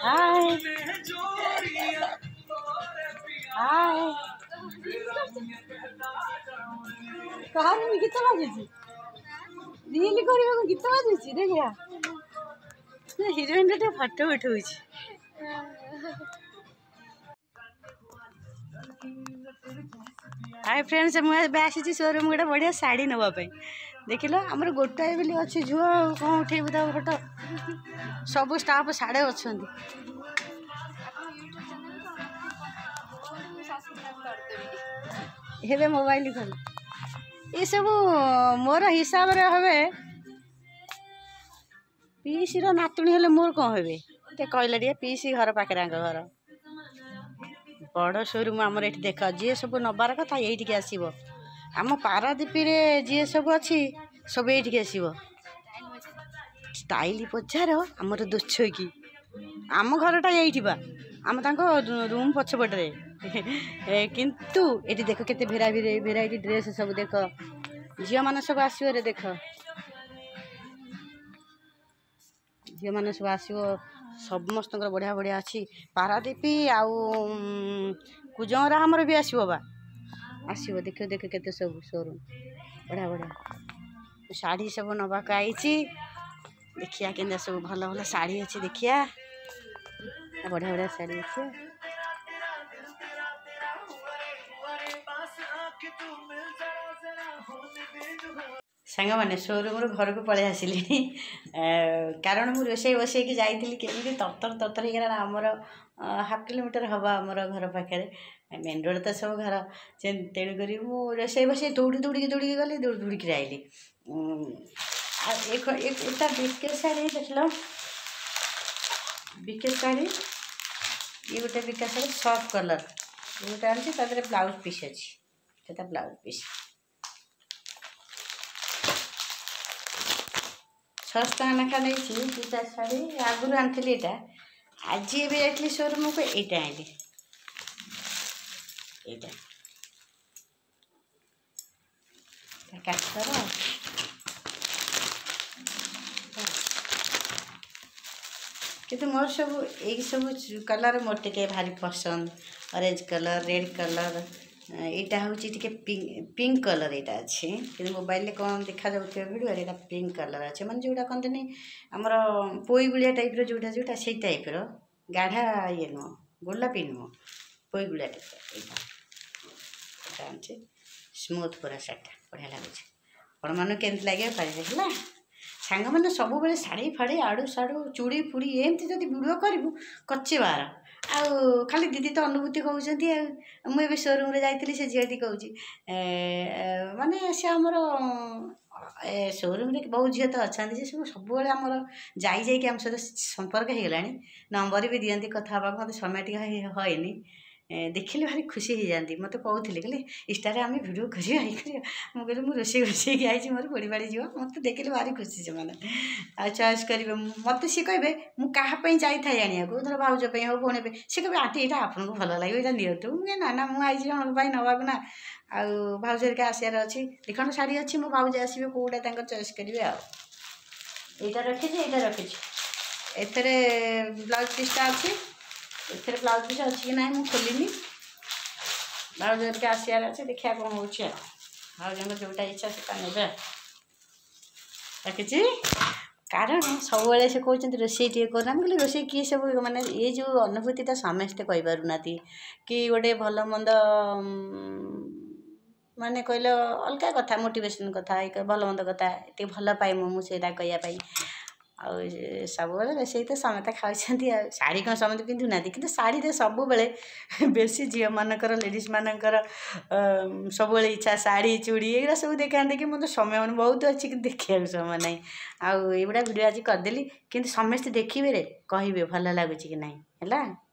हाय हाय कहानी गीत बाजुची रील कर गीत बाजुची देखिया हिरोइन फोटो उठाऊ हाय फ्रेंड्स मुझे आसी शोरूम गोटे बढ़िया शाढ़ी नापी देख लो आमर गोटाए बोली अच्छी झुआ कौन उठेबू तो फोटो सब स्टाफ साढ़े अच्छा हेबे मोबाइल खोल ये सब मोर हिसाब रे हवे पीसी रो नातुणी हेले मोर कौन हेबे ते कहले रे पीसी घर पाखे घर बड़ शोरूम आमर ये देख जी सब नबार कथा ये आसब आम पारादीपी रे जी सब अच्छी सब ये आसब स्टाइल बजार आमर दोछकी आम घरटा यही आम रूम पछपटे किंतु ये देख के भेराइटी ड्रेस सब देख झील मान सब आसवे देख झील मान सब आसो समस्त बढ़िया बढ़िया अच्छी पारादीपी आउ कुजरा आमर भी आसो बा आसो देख देख के सब शोरूम बढ़िया बढ़िया शाढ़ी सब नवाक आई देखिया के सब भल भल शाढ़ी अच्छी देखिया बढ़िया बढ़िया शाढ़ी अच्छे सांग मैंने शोरूम रू घर को पलि आसिली कारण मुझे रोसे बसैक जाइली केमी तरतर तरतर हो आमर हाफ किलोमीटर हम आमर घर पाखे मेन रोड तो सब घर तेणुक रोसे बसै दौड़ी दौड़ी दौड़ी गली दौड़ी दौड़ी आइली एक बिकेट शाढ़ी देख लो बिकेट शाढ़ी ये गोटे बिका शाढ़ी सॉफ्ट कलर ये गोटे आनी तादे ब्लाउज पीस अच्छी ब्लाउज पीस 600 टका लेखा नहीं दुटा शाढ़ी आगुरी आनी यहाँ आज ये जाइली शोरूम को यहाँ आनी यहाँ काटर कितु मोर सब यही सब कलर मोर टे भारी पसंद ऑरेंज कलर रेड कलर यहाँ हूँ पिंक कलर यहाँ अच्छे कि मोबाइल कौन देखा जाऊे भिडियो यहाँ पिंक कलर अच्छे मैंने जोटा कहते आमर पोई गुड़िया टाइप जोटा जोटा से टाइप गाढ़ा ये नुह गोलापी नुह पोई गुड़िया टाइप यहाँ स्मूथ पूरा शाढ़ी बढ़िया लगुच आपण मन के लगे पारे है सांग मैंने सब बेले शाढ़ी फाड़ी आड़ू साड़ू चूड़ी फुड़ी एमती जब भिडियो करूँ कच्चे बार आउ खाली दीदी तो अनुभूति कहते मुझे शोरूम रे जाइली से झीटी कहूँ माने से आमर शोरूम रे बहुत झील तो अच्छा सब सब आमर जाइए आम सहित संपर्क हो गला नंबर भी दिखती कथा मत समय टी हयनी देखिले भारी खुशी हो जाती मत कहते कहले इंस्टा आम भिडियो कर मुझे रोसे रोसे आई मोर पोड़ी बाड़ी जीव मत देखिले भारी खुशी से मैंने आ चॉइस करेंगे मत सी कहे मुझे जाए आने को धर भाज हो भौणी सी कहे आंटी यहाँ आपको भल लगे यहाँ नियंतु मुझे ना ना मुझे जन नवाक ना आउ भाज हेरिका आसार अच्छी दिखंड शाढ़ी अच्छी मो भाज आसवे कौटा चॉइस करेंगे आईटा रखी यहाँ रखी एथेरे ब्लाउज पीसटा अच्छी एथे ब्लाउज पीस अच्छी कि ना मुझे खोलिनी भाज हेरिका आसार अच्छे देखा कौन हो भाज जोटा इच्छा से रखी कारण सब से कहते रोसे टे करना कहली रोसे किए सब माने ये जो अनुभूतिटा समस्ते कहीपरूना कि गोटे भल मंद माने कहले अलग कथा मोटिवेशन कथा भल मंद कथा ये भल पाए मुझे कहवाई सब रोसे तो समस्त खाई शाढ़ी कौन समस्त पिंधुना कि शाढ़ी तो सब बेसी झील मानकर लेडीज मानकर सब इच्छा शाढ़ी चूड़ी ये सब देखा देखिए मतलब समय मैंने बहुत अच्छी कि देखा समय ना आउड़ा भिडियो आज करदेली कि समस्ते देखिए कहे भल लगुच कि ना है।